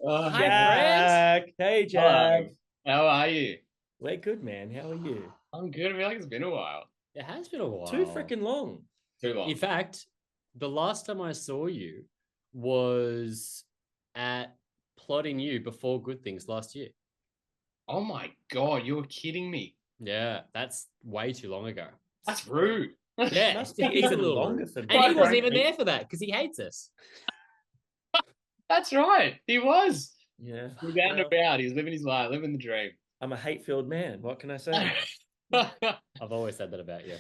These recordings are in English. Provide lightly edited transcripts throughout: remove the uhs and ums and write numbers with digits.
Oh, Hi, Brent. Jack. Hey, hello. Jack. How are you? We're good, man. How are you? I'm good. I feel like it's been a while. It has been a Too while. freaking long. Too In long. fact, the last time I saw you was at Plotting You Before Good Things last year. Oh my God, you're kidding me. Yeah, that's way too long ago. That's rude. Yeah, Must it be is a even little longer rude. for me. And he Quite wasn't even frankly, there for that because he hates us. that's right. He was. Yeah. He was out and Well, about. He was living his life, living the dream. I'm a hate-filled man. What can I say? I've always said that about you.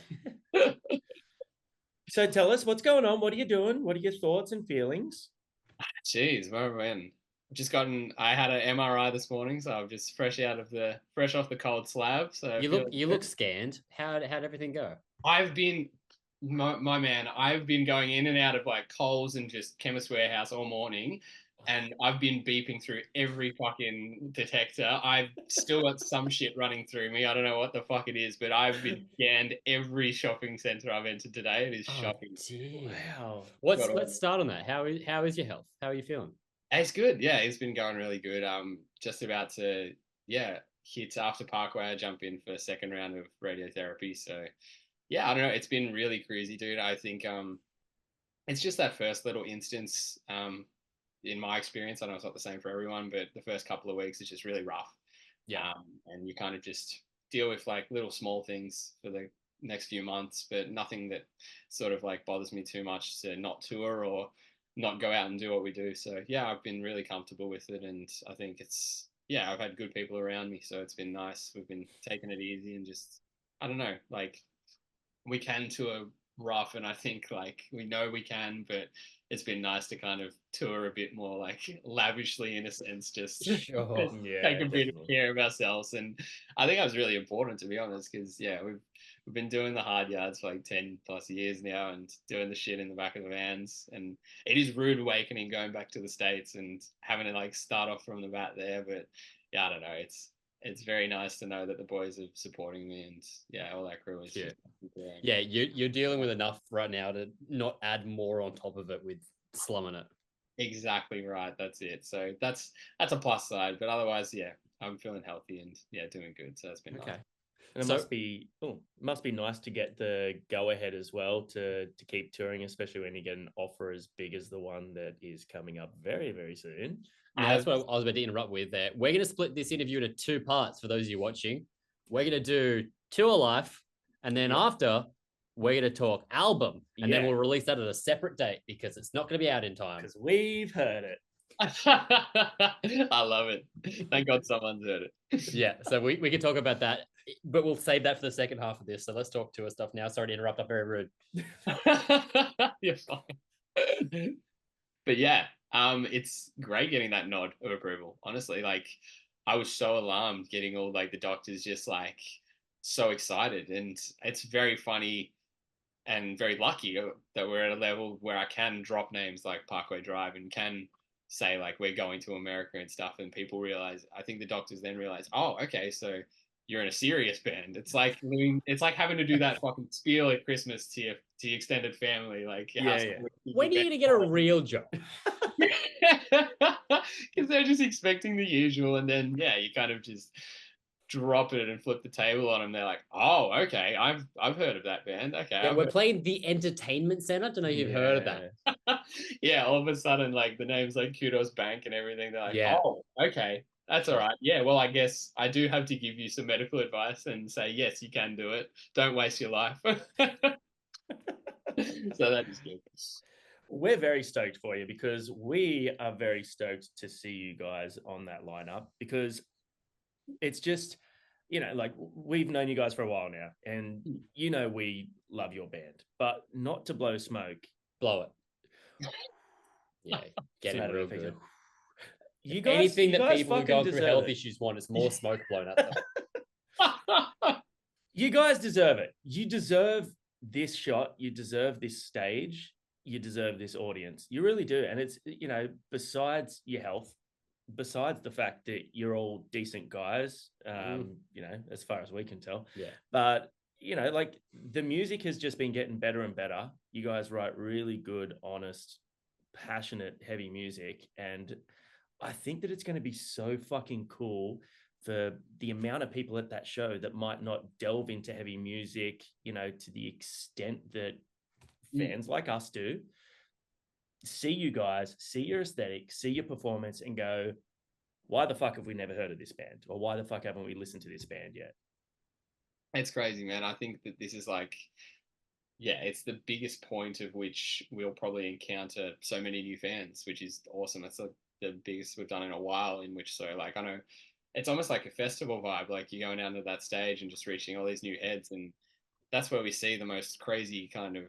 So tell us what's going on. What are you doing? What are your thoughts and feelings? Jeez, where when? I had an MRI this morning, so I'm just fresh off the cold slab. So I You feel look you look good. scanned. How'd everything go? I've been my man, I've been going in and out of like Coles and just Chemist Warehouse all morning, and I've been beeping through every fucking detector. I've still got some shit running through me. I don't know what the fuck it is, but I've been scanned every shopping center I've entered today. It is Oh shocking. dear. Wow. Let's start on that. How is your health? How are you feeling? It's good. Yeah, it's been going really good. Just about to, yeah, hit after Parkway. I jump in for a second round of radiotherapy. So yeah, I don't know. It's been really crazy, dude. I think it's just that first little instance. In my experience, I know it's not the same for everyone, but the first couple of weeks is just really rough. Yeah. And you kind of just deal with like little small things for the next few months, but nothing that sort of like bothers me too much to not tour or not go out and do what we do. So yeah, I've been really comfortable with it, and I think yeah, I've had good people around me, so it's been nice. We've been taking it easy and just I don't know, like we can tour rough, and I think like we know we can, but it's been nice to kind of tour a bit more like lavishly in a sense, Sure. just take Yeah, a bit of definitely. care of ourselves. And I think that was really important, to be honest, because yeah, we've been doing the hard yards for like 10 plus years now and doing the shit in the back of the vans, and it is rude awakening going back to the States and having to like start off from the bat there. But yeah, I don't know, it's very nice to know that the boys are supporting me, and yeah, all that crew is Yeah. just great. Yeah, you're dealing with enough right now to not add more on top of it with slumming it. Exactly right. That's it. So that's a plus side, but otherwise, yeah, I'm feeling healthy and yeah, doing good. So that's been nice. Okay. And So it must be nice to get the go ahead as well to keep touring, especially when you get an offer as big as the one that is coming up very, very soon. yeah, that's As what I was about to interrupt with there. We're going to split this interview into two parts for those of you watching. We're going to do tour life, and then Yeah. after, we're going to talk album, and then Yeah. we'll release that at a separate date because it's not going to be out in time. Because we've heard it. I love it. Thank God someone's heard it. Yeah, so we can talk about that, but we'll save that for the second half of this. So let's talk tour stuff now. Sorry to interrupt. I'm very rude. You're fine. But yeah, it's great getting that nod of approval. Honestly, like I was so alarmed getting all like the doctors just like so excited, and it's very funny and very lucky that we're at a level where I can drop names like Parkway Drive and can say like we're going to America and stuff, and people realize. I think the doctors then realize, oh, okay, so you're in a serious band. It's like having to do that fucking spiel at Christmas to your extended family, like how Yeah, yeah. When are you going to get a real job? because they're just expecting the usual, and then yeah, you kind of just drop it and flip the table on them. They're like, "Oh, okay, I've heard of that band. Okay, Yeah, I've we're heard." playing the entertainment center. Don't know if you've heard of that. Yeah. Yeah, all of a sudden, like the names like Kudos Bank and everything. They're like, Yeah. "Oh, okay, that's all right. Yeah, well, I guess I do have to give you some medical advice and say yes, you can do it. Don't waste your life." So that is good. We're very stoked for you because we are very stoked to see you guys on that lineup because it's just, like we've known you guys for a while now and we love your band, but not to blow smoke. Blow it. Yeah, get It's a in matter real of fact. good. You guys, Anything you that guys people who are fucking going through deserve health it. issues want is more smoke blown at them. You guys deserve it. You deserve this shot. You deserve this stage. You deserve this audience. You really do. And it's, besides your health, besides the fact that you're all decent guys, as far as we can tell. Yeah. But, the music has just been getting better and better. You guys write really good, honest, passionate heavy music. And I think that it's going to be so fucking cool for the amount of people at that show that might not delve into heavy music, you know, to the extent that fans like us do. See you guys, see your aesthetic, see your performance, and go, why the fuck have we never heard of this band? Or why the fuck haven't we listened to this band yet? It's crazy, man. I think that this is like, yeah, it's the biggest point of which we'll probably encounter so many new fans, which is awesome. It's like the biggest we've done in a while. In which, so like, I know it's almost like a festival vibe. Like you're going down to that stage and just reaching all these new heads, and that's where we see the most crazy kind of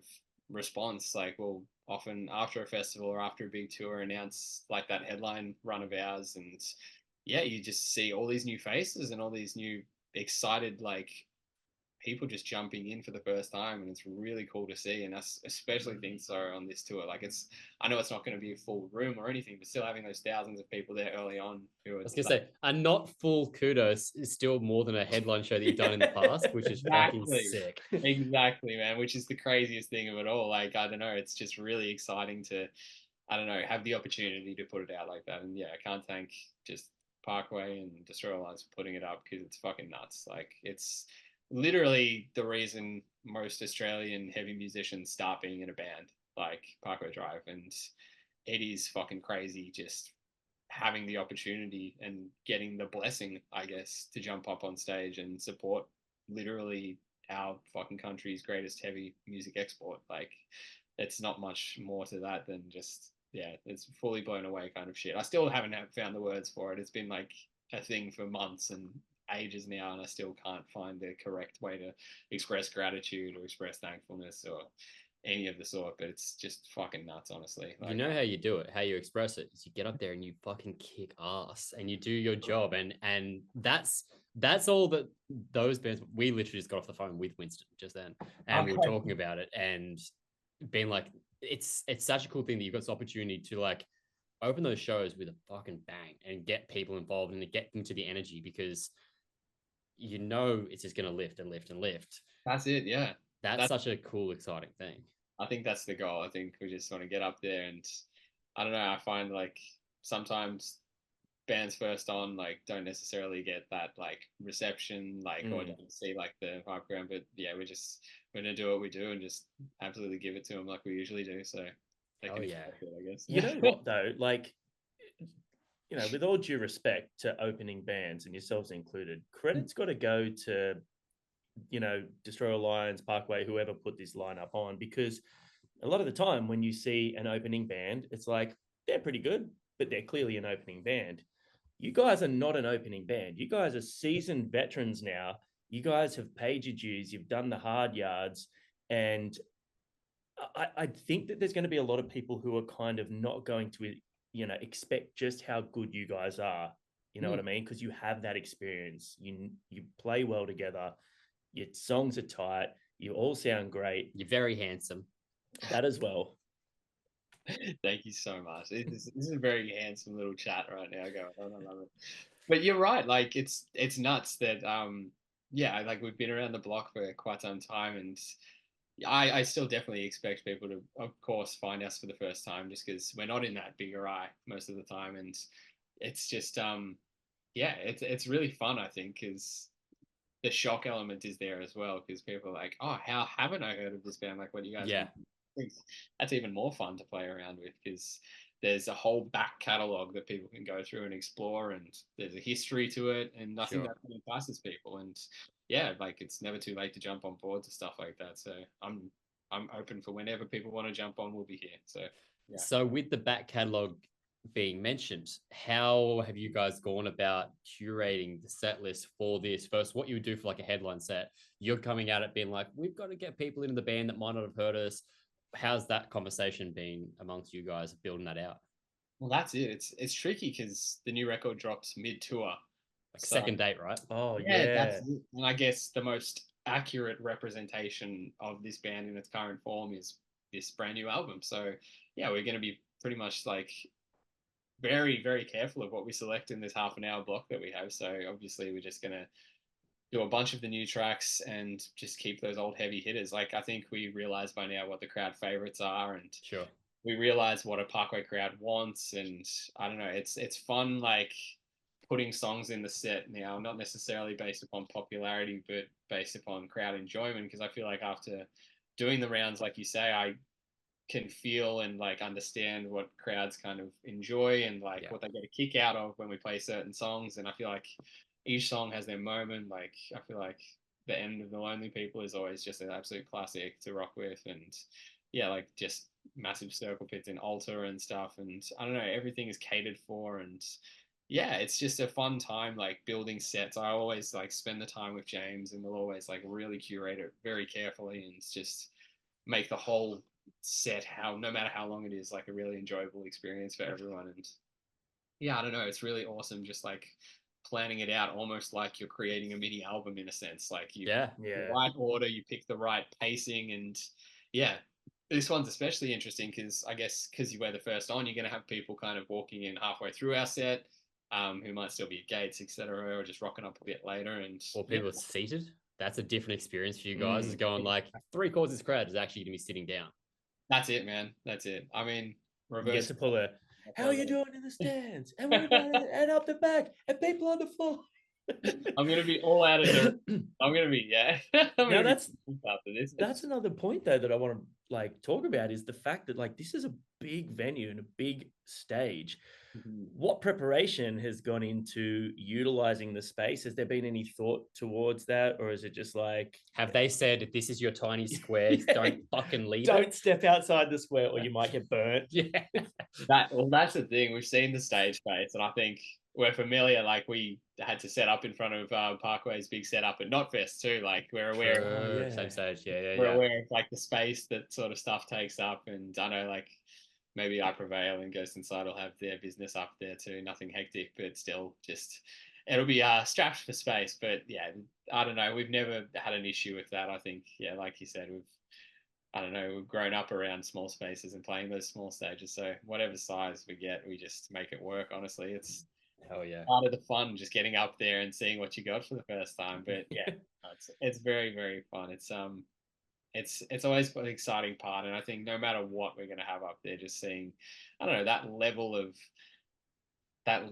response. Like we'll often after a festival or after a big tour announce like that headline run of ours, and yeah, you just see all these new faces and all these new excited like people just jumping in for the first time, and it's really cool to see. And that's especially things so on this tour. Like it's, I know it's not going to be a full room or anything, but still having those thousands of people there early on who are. I was gonna say a not full kudos is still more than a headline show that you've done in the past, which is fucking sick. Exactly, man. Which is the craziest thing of it all. Like I don't know, it's just really exciting to, I don't know, have the opportunity to put it out like that. And yeah, I can't thank just Parkway and Destroy Alliance for putting it up because it's fucking nuts. Like it's literally the reason most Australian heavy musicians start being in a band like Parkway Drive, and it is fucking crazy just having the opportunity and getting the blessing, I guess, to jump up on stage and support literally our fucking country's greatest heavy music export. Like, it's not much more to that than just, yeah, it's fully blown away kind of shit. I still haven't found the words for it. It's been like a thing for months and ages now, and I still can't find the correct way to express gratitude or express thankfulness or any of the sort. But it's just fucking nuts, honestly. Like, you know how you do it, how you express it is you get up there and you fucking kick ass and you do your job, and that's all that those bands. We literally just got off the phone with Winston just then, and we were talking about it and being like, it's such a cool thing that you've got this opportunity to like open those shows with a fucking bang and get people involved and get them to the energy, because you know it's just going to lift and lift and lift. That's it, yeah. That's such a cool, exciting thing. I think that's the goal. I think we just want to get up there, and I don't know, I find like sometimes bands first on like don't necessarily get that like reception, like or don't see like the hype ground, but yeah, we're gonna do what we do and just absolutely give it to them like we usually do. So they can expect it, I guess. You know what though, like, you know, with all due respect to opening bands and yourselves included, credit's got to go to, you know, Destroy Alliance, Parkway, whoever put this lineup on, because a lot of the time when you see an opening band, it's like they're pretty good, but they're clearly an opening band. You guys are not an opening band. You guys are seasoned veterans now. You guys have paid your dues. You've done the hard yards. And I think that there's going to be a lot of people who are kind of not going to, you know, expect just how good you guys are. You know what I mean? Because you have that experience. You play well together. Your songs are tight. You all sound great. You're very handsome. That as well. Thank you so much. This is a very handsome little chat right now going on. I love it. But you're right. Like it's nuts that yeah, like we've been around the block for quite some time, and I still definitely expect people to, of course, find us for the first time, just because we're not in that bigger eye most of the time, and it's just yeah, it's really fun, I think, because the shock element is there as well, because people are like, oh, how haven't I heard of this band? Like, what do you guys think? That's even more fun to play around with, because there's a whole back catalogue that people can go through and explore, and there's a history to it, and nothing that entices people. And yeah, like it's never too late to jump on board to stuff like that. So I'm open for whenever people want to jump on, we'll be here. So yeah. So with the back catalogue being mentioned, how have you guys gone about curating the set list for this? First, what you would do for like a headline set, you're coming at it being like, we've got to get people into the band that might not have heard us. How's that conversation been amongst you guys building that out? Well, that's it. It's tricky because the new record drops mid-tour. Like second date, right? Oh, yeah. That's it. And I guess the most accurate representation of this band in its current form is this brand new album. So yeah, we're going to be pretty much like very, very careful of what we select in this half an hour block that we have. So obviously we're just going to do a bunch of the new tracks and just keep those old heavy hitters. Like I think we realize by now what the crowd favorites are, and we realize what a Parkway crowd wants, and I don't know, it's fun like putting songs in the set now, not necessarily based upon popularity, but based upon crowd enjoyment. Because I feel like after doing the rounds, like you say, I can feel and like understand what crowds kind of enjoy and like Yeah. what they get a kick out of when we play certain songs. And I feel like each song has their moment. Like I feel like the end of The Lonely People is always just an absolute classic to rock with, and yeah, like just massive circle pits in altar and stuff, and I don't know, everything is catered for, and yeah, it's just a fun time like building sets. I always like spend the time with James, and we'll always like really curate it very carefully and just make the whole set, how no matter how long it is, like a really enjoyable experience for everyone. And yeah, I don't know, it's really awesome just like planning it out almost like you're creating a mini album in a sense. Like you Yeah. pick the Yeah. right order, you pick the right pacing, and yeah, this one's especially interesting because I guess because you were the first on, you're going to have people kind of walking in halfway through our set, who might still be at gates, etc., or just rocking up a bit later. And Or yeah, people seated. That's a different experience for you guys. Is going like 3/4 of this crowd is actually going to be sitting down. that's it, man. That's it. I mean, You get reverse. to pull a, how are you doing in the stands? And what about it? And up the back and people on the floor. I'm gonna be all out of dirt. I'm gonna be I'm Now gonna be that's after this. that's another point though that I want to like talk about is the fact that like this is a big venue and a big stage. What preparation has gone into utilizing the space? Has there been any thought towards that, or is it just like Have they said this is your tiny square? Yeah. Don't fucking leave don't it. step outside the square or you might get burnt? Yeah. That's the thing. We've seen the stage space, and I think we're familiar. Like we had to set up in front of Parkway's big setup at Knotfest too. Like we're aware. Oh, yeah. Same stage. Yeah, yeah, We're yeah. aware of like the space that sort of stuff takes up, and I know like maybe I Prevail and Ghost Inside will have their business up there too. Nothing hectic, but still just it'll be strapped for space. But yeah, I don't know. We've never had an issue with that. I think yeah, like you said, I don't know, we've grown up around small spaces and playing those small stages. So whatever size we get, we just make it work. Honestly, it's Hell yeah. part of the fun, just getting up there and seeing what you got for the first time. But yeah, it's very very fun. It's always an exciting part, and I think no matter what we're going to have up there, just seeing, I don't know, that level that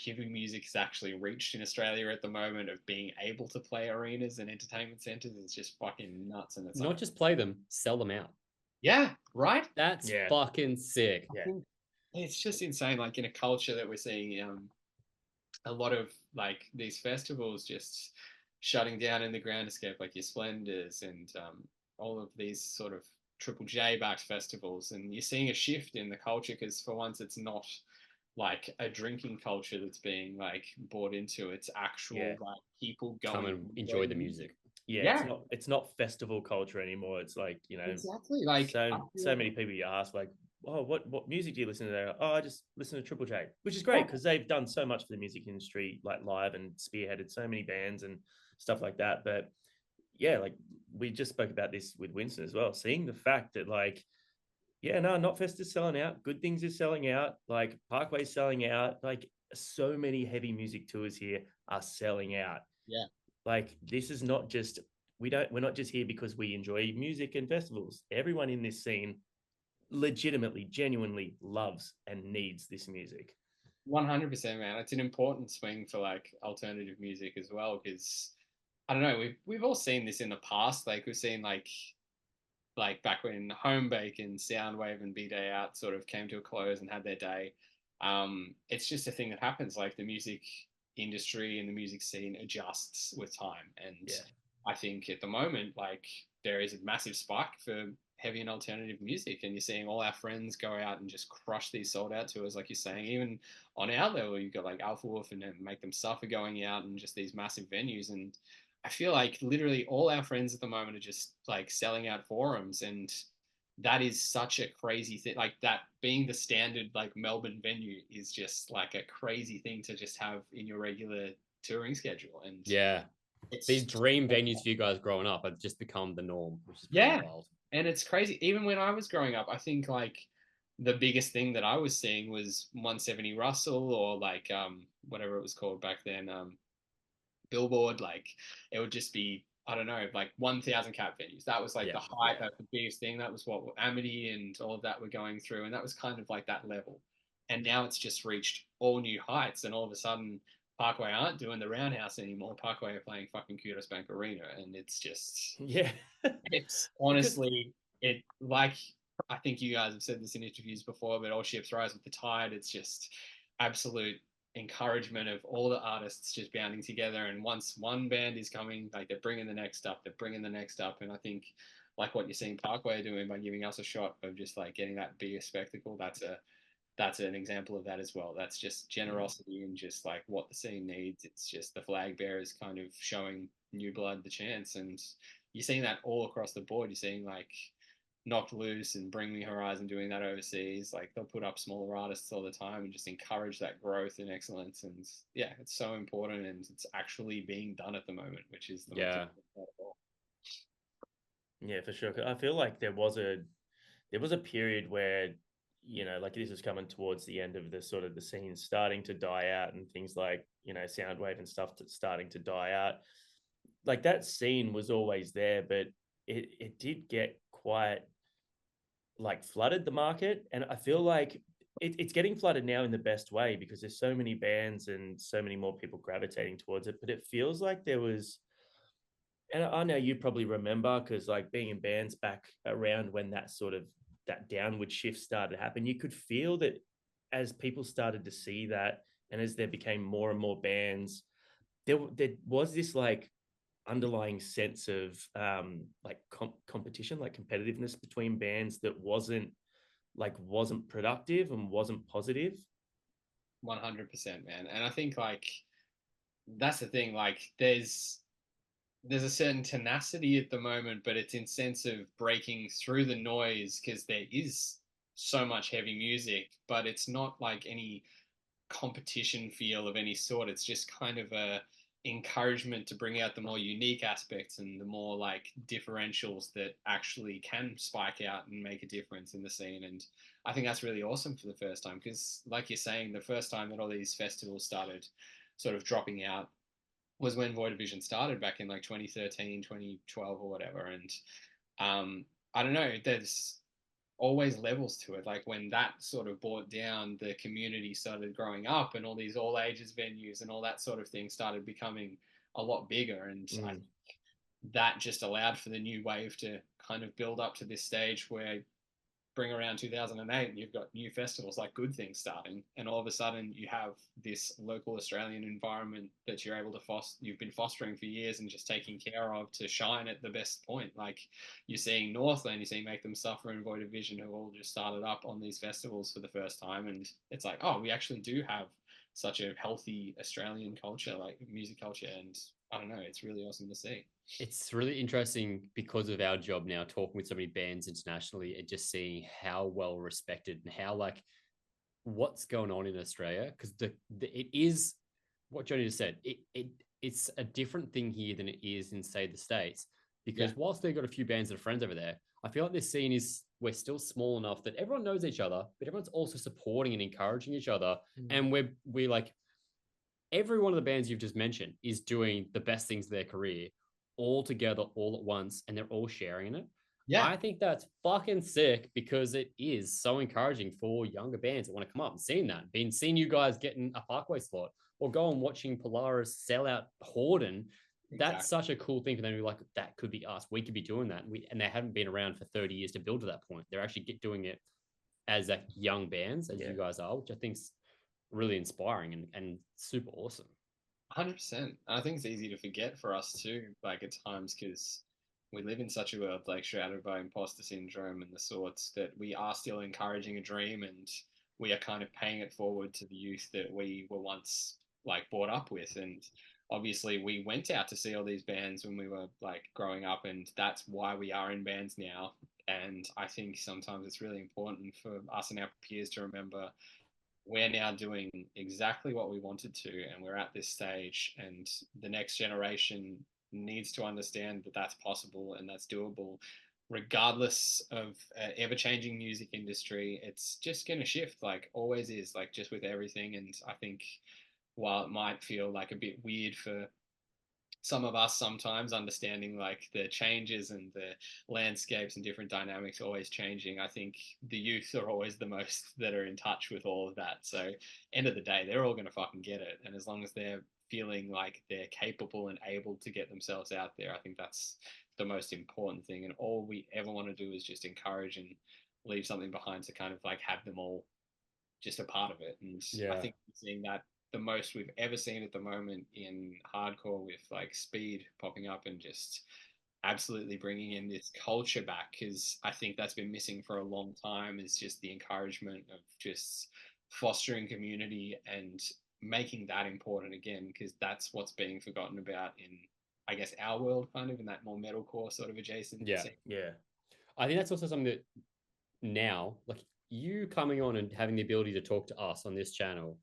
heavy music has actually reached in Australia at the moment of being able to play arenas and entertainment centers is just fucking nuts in its own. Not just play them, sell them out. Yeah, right. That's Yeah. fucking sick. Yeah. It's just insane. Like in a culture that we're seeing, a lot of like these festivals just shutting down in the grand escape, like your Splendors and all of these sort of Triple J backed festivals, and you're seeing a shift in the culture because for once it's not like a drinking culture that's being like bought into. It's actual Yeah. like people Come going and enjoy the music. Yeah, Yeah. it's not festival culture anymore. It's like, you know, Exactly. Like so many people you ask like, oh, what music do you listen to? Oh, I just listen to Triple J, which is great because they've done so much for the music industry, like live, and spearheaded so many bands and stuff like that. But yeah, like we just spoke about this with Winston as well, seeing the fact that like, yeah, no, Knotfest is selling out, Good Things is selling out, like Parkway's selling out, like so many heavy music tours here are selling out. Yeah. Like this is not just we're not just here because we enjoy music and festivals. Everyone in this scene legitimately, genuinely loves and needs this music. 100%, man. It's an important swing for like alternative music as well because I don't know, we've all seen this in the past. Like we've seen like back when Homebake and Soundwave and B-Day Out sort of came to a close and had their day. It's just a thing that happens. Like the music industry and the music scene adjusts with time, and Yeah. I think at the moment, like there is a massive spike for heavy and alternative music, and you're seeing all our friends go out and just crush these sold out tours, like you're saying. Even on our level, you've got like Alpha Wolf and Make Them Suffer going out and just these massive venues, and I feel like literally all our friends at the moment are just like selling out forums, and that is such a crazy thing. Like that being the standard like Melbourne venue is just like a crazy thing to just have in your regular touring schedule. And Yeah. it's These dream venues for you guys growing up have just become the norm, which is pretty Yeah. wild. And it's crazy. Even when I was growing up, I think like the biggest thing that I was seeing was 170 Russell or like whatever it was called back then, Billboard. Like it would just be I don't know, like 1,000 cap venues. That was like Yeah, the height, yeah. that the biggest thing. That was what Amity and all of that were going through, and that was kind of like that level. And now it's just reached all new heights, and all of a sudden, Parkway aren't doing the Roundhouse anymore. Parkway are playing fucking Kudos Bank Arena, and it's just, Yeah. it's Because honestly, it like I think you guys have said this in interviews before, but all ships rise with the tide. It's just absolute encouragement of all the artists just banding together. And once one band is coming, like they're bringing the next up, they're bringing the next up. And I think like what you're seeing Parkway doing by giving us a shot of just like getting that bigger spectacle, that's an example of that as well. That's just generosity and just like what the scene needs. It's just the flag bearers kind of showing new blood the chance, and you're seeing that all across the board. You're seeing like Knocked Loose and Bring Me Horizon doing that overseas. Like they'll put up smaller artists all the time and just encourage that growth and excellence. And yeah, it's so important, and it's actually being done at the moment, which is the most Yeah. important part of all. yeah, for sure. I feel like there was a period where, like this was coming towards the end of the sort of the scene starting to die out, and things like, Soundwave and stuff starting to die out. Like that scene was always there, but it did get quite like flooded the market. And I feel like it's getting flooded now in the best way, because there's so many bands and so many more people gravitating towards it. But it feels like there was, and I know you probably remember, because like being in bands back around when that downward shift started to happen, you could feel that as people started to see that, and as there became more and more bands, there was this like underlying sense of like competition, like competitiveness between bands that wasn't productive and wasn't positive. 100%, man. And I think like that's the thing. Like there's a certain tenacity at the moment, but it's in sense of breaking through the noise because there is so much heavy music, but it's not like any competition feel of any sort. It's just kind of a encouragement to bring out the more unique aspects and the more like differentials that actually can spike out and make a difference in the scene. And I think that's really awesome for the first time, because like you're saying, the first time that all these festivals started sort of dropping out was when Void Division started back in like 2013, 2012 or whatever. And I don't know, there's always levels to it. Like when that sort of brought down, the community started growing up, and all these all ages venues and all that sort of thing started becoming a lot bigger. And I think that just allowed for the new wave to kind of build up to this stage where bring around 2008 and you've got new festivals like Good Things starting, and all of a sudden you have this local Australian environment that you're able to foster, you've been fostering for years and just taking care of, to shine at the best point. Like you're seeing Northland, you're seeing Make Them Suffer and Void of Vision, who all just started up on these festivals for the first time, and it's like, oh, we actually do have such a healthy Australian culture, like music culture, and I don't know, it's really awesome to see. It's really interesting because of our job now, talking with so many bands internationally and just seeing how well respected and how like what's going on in Australia. Because it is what Johnny just said. It's a different thing here than it is in, say, the States. Yeah, Because whilst they've got a few bands that are friends over there, I feel like this scene is, we're still small enough that everyone knows each other, but everyone's also supporting and encouraging each other. And we're like, every one of the bands you've just mentioned is doing the best things of their career all together all at once, and they're all sharing in it. yeah, I think that's fucking sick, because it is so encouraging for younger bands that want to come up and seeing that, seeing you guys getting a Parkway slot or go and watching Polaris sell out Horden. That's exactly. such a cool thing for them to be like, that could be us. We could be doing that. And they haven't been around for 30 years to build to that point. They're actually doing it as like young bands, as Yeah. you guys are, which I think's really inspiring and super awesome. 100%. I think it's easy to forget for us too, like at times, because we live in such a world like shrouded by imposter syndrome and the sorts, that we are still encouraging a dream, and we are kind of paying it forward to the youth that we were once like brought up with. And obviously we went out to see all these bands when we were like growing up, and that's why we are in bands now. And I think sometimes it's really important for us and our peers to remember we're now doing exactly what we wanted to, and we're at this stage, and the next generation needs to understand that that's possible and that's doable, regardless of ever-changing music industry. It's just going to shift, like always is, like just with everything. And I think while it might feel like a bit weird for some of us sometimes understanding like the changes and the landscapes and different dynamics always changing. I think the youth are always the most that are in touch with all of that. So end of the day, they're all going to fucking get it. And as long as they're feeling like they're capable and able to get themselves out there, I think that's the most important thing. And all we ever want to do is just encourage and leave something behind to kind of like have them all just a part of it. And I Yeah. think seeing that the most we've ever seen at the moment in hardcore with like speed popping up and just absolutely bringing in this culture back, because I think that's been missing for a long time, is just the encouragement of just fostering community and making that important again, because that's what's being forgotten about in, I guess, our world, kind of in that more metalcore sort of adjacent Yeah. scene. Yeah. I think that's also something that now, like you coming on and having the ability to talk to us on this channel,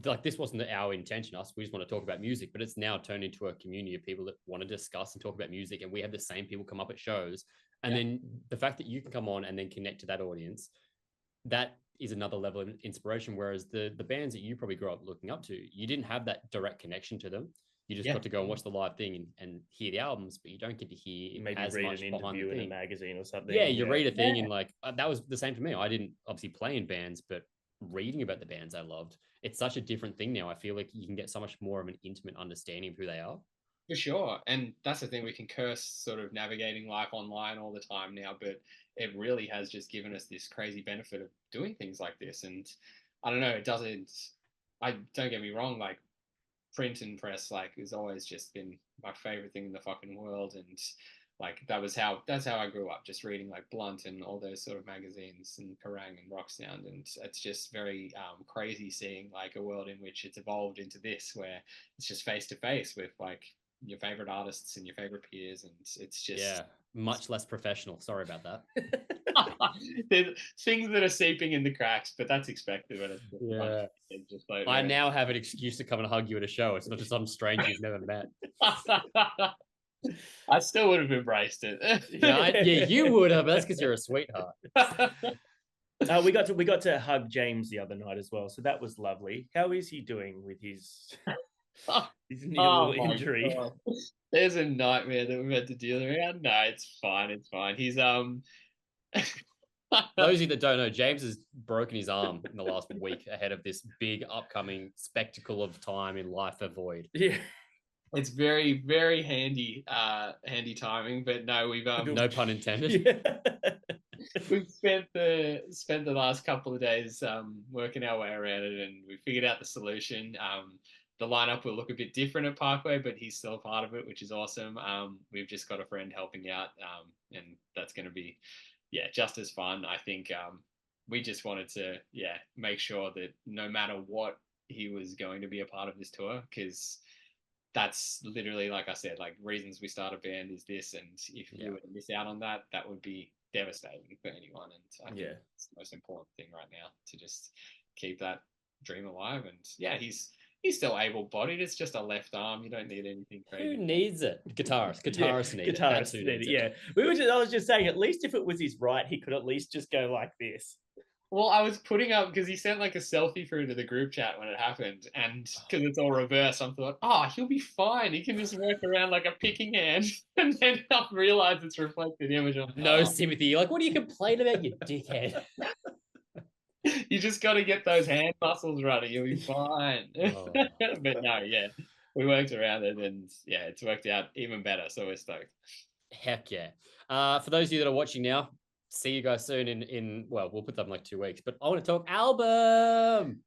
like this wasn't our intention. We just want to talk about music, but it's now turned into a community of people that want to discuss and talk about music, and we have the same people come up at shows. And then the fact that you can come on and then connect to that audience, that is another level of inspiration. Whereas the bands that you probably grew up looking up to, you didn't have that direct connection to them. You just got to go and watch the live thing and hear the albums, but you don't get to hear Maybe as read much an behind the interview in a thing. magazine or something. Yeah, you read a thing and like that was the same for me. I didn't obviously play in bands, but reading about the bands I loved, it's such a different thing now. I feel like you can get so much more of an intimate understanding of who they are. For sure. And that's the thing, we can curse sort of navigating life online all the time now, but it really has just given us this crazy benefit of doing things like this. And I don't know, I don't get me wrong, like print and press, like, has always just been my favorite thing in the fucking world. And like, that's how I grew up, just reading like Blunt and all those sort of magazines and Kerrang and Rock Sound. And it's just very crazy seeing like a world in which it's evolved into this, where it's just face to face with like your favorite artists and your favorite peers, and it's just much less professional. Sorry about that. there's things that are seeping in the cracks, but that's expected when it's just like I now have an excuse to come and hug you at a show. It's not just some stranger you've never met. I still would have embraced it. Yeah, you would have. But that's because you're a sweetheart. We got to hug James the other night as well, so that was lovely. How is he doing with his little injury? God. There's a nightmare that we've had to deal with. No, it's fine. It's fine. He's Those of you that don't know, James has broken his arm in the last week ahead of this big upcoming spectacle of time in life avoid. Yeah. It's very, very handy timing, but no, we've no pun intended. Yeah. We've spent the last couple of days working our way around it, and we figured out the solution. The lineup will look a bit different at Parkway, but he's still a part of it, which is awesome. We've just got a friend helping out, and that's going to be, just as fun. I think we just wanted to, make sure that no matter what, he was going to be a part of this tour, because that's literally, like I said, like reasons we start a band is this, and if you were to miss out on that, that would be devastating for anyone. And I think it's the most important thing right now, to just keep that dream alive. And he's still able-bodied. It's just a left arm. You don't need anything crazy. Who needs it? Guitarists need it. Guitarists need it. Yeah. I was just saying, at least if it was his right, he could at least just go like this. Well, I was putting up, because he sent like a selfie through to the group chat when it happened, and because it's all reversed, I thought, he'll be fine. He can just work around like a picking hand, and then I realized it's reflected image on. No sympathy. Like, what do you complain about, you dickhead? You just got to get those hand muscles running. You'll be fine. But no, we worked around it, and it's worked out even better. So we're stoked. Heck yeah. For those of you that are watching now, see you guys soon in we'll put them in like 2 weeks, but I want to talk album.